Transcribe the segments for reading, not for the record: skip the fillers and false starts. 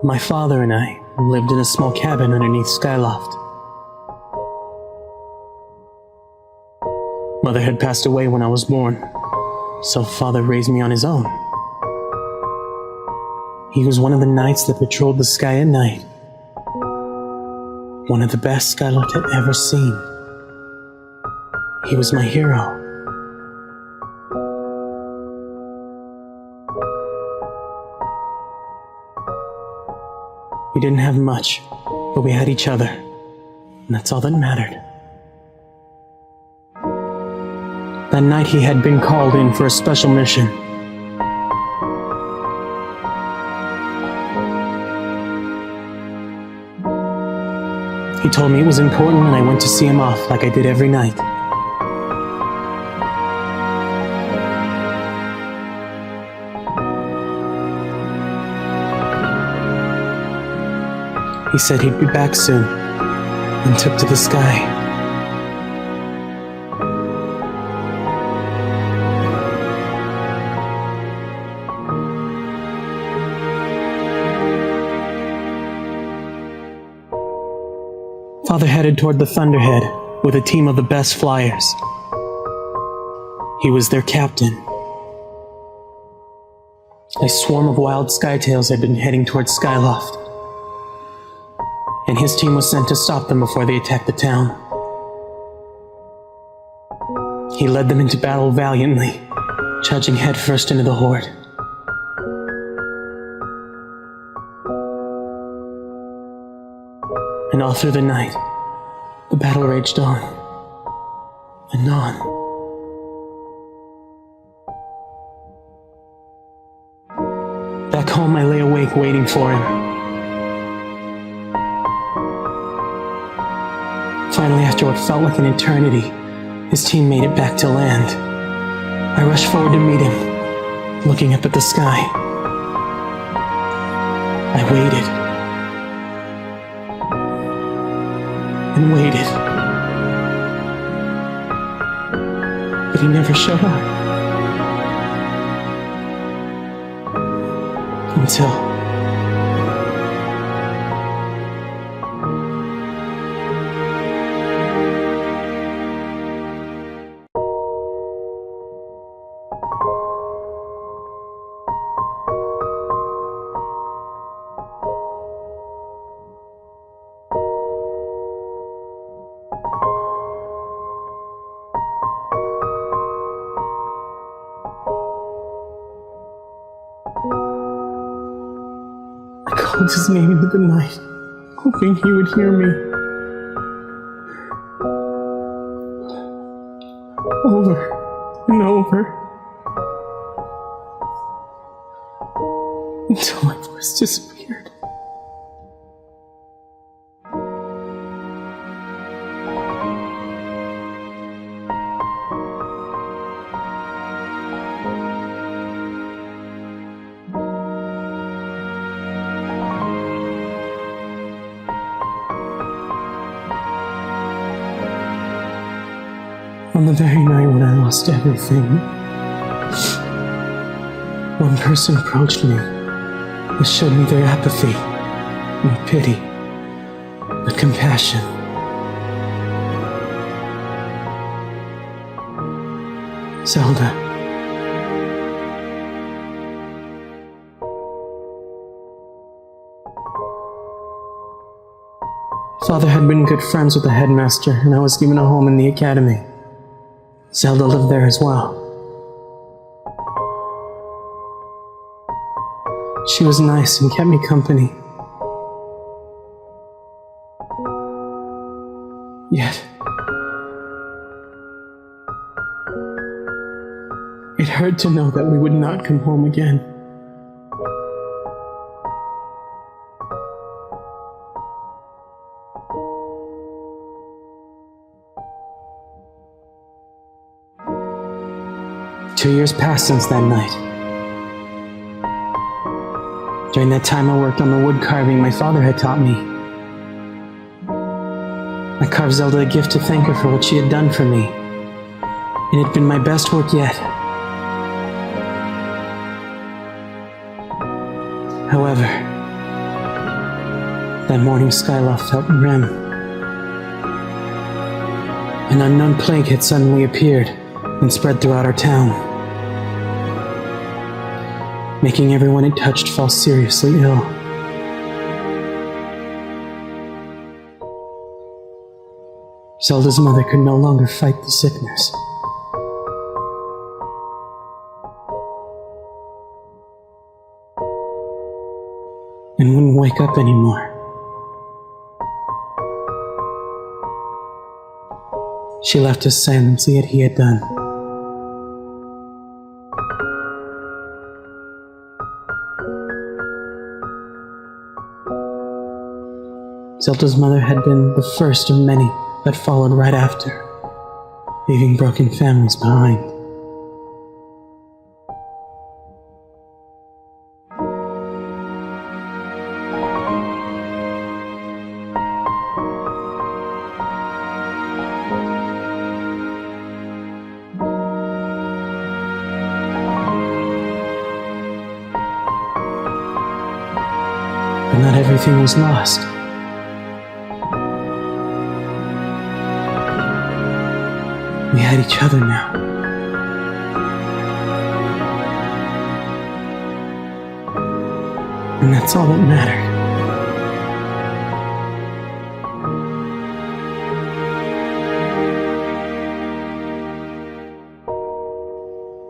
My father and I lived in a small cabin underneath Skyloft. Mother had passed away when I was born, so father raised me on his own. He was one of the knights that patrolled the sky at night. One of the best Skyloft had ever seen. He was my hero. We didn't have much, but we had each other, and that's all that mattered. That night he had been called in for a special mission. He told me it was important and I went to see him off like I did every night. He said he'd be back soon, and took to the sky. Father headed toward the Thunderhead with a team of the best flyers. He was their captain. A swarm of wild skytails had been heading toward Skyloft, and his team was sent to stop them before they attacked the town. He led them into battle valiantly, charging headfirst into the horde. And all through the night, the battle raged on and on. Back home, I lay awake waiting for him. Finally, after what felt like an eternity, his team made it back to land. I rushed forward to meet him, looking up at the sky. I waited. And waited. But he never showed up. Until... I called his name into the night, hoping he would hear me. Over and over. Until my voice disappeared. On the very night when I lost everything, one person approached me and showed me their apathy, not pity, but compassion. Zelda. Father had been good friends with the headmaster, and I was given a home in the academy. Zelda lived there as well. She was nice and kept me company. Yet, it hurt to know that we would not come home again. Two years passed since that night. During that time I worked on the wood carving my father had taught me. I carved Zelda a gift to thank her for what she had done for me, and it had been my best work yet. However, That morning Skyloft felt grim. An unknown plague had suddenly appeared and spread throughout our town, making everyone it touched fall seriously ill. Zelda's mother could no longer fight the sickness. And wouldn't wake up anymore. She left his silence yet he had done. Zelda's mother had been the first of many that followed right after, leaving broken families behind. But not everything was lost. We had each other now. And that's all that mattered.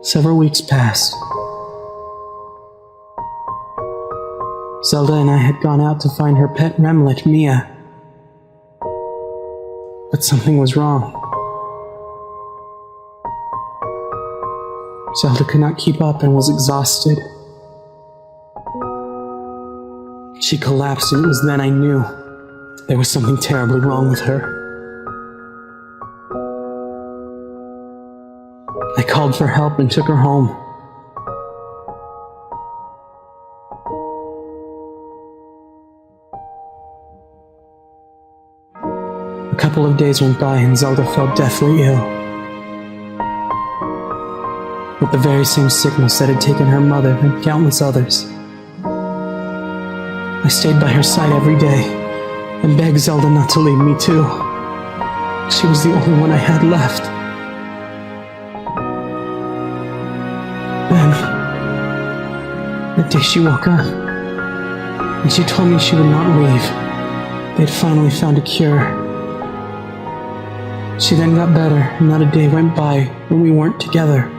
Several weeks passed. Zelda and I had gone out to find her pet remlet, Mia. But something was wrong. Zelda could not keep up and was exhausted. She collapsed, and it was then I knew there was something terribly wrong with her. I called for help and took her home. A couple of days went by and Zelda fell deathly ill, with the very same sickness that had taken her mother and countless others. I stayed by her side every day and begged Zelda not to leave me too. She was the only one I had left. Then, that day she woke up, and she told me she would not leave. They had finally found a cure. She then got better, and not a day went by when we weren't together.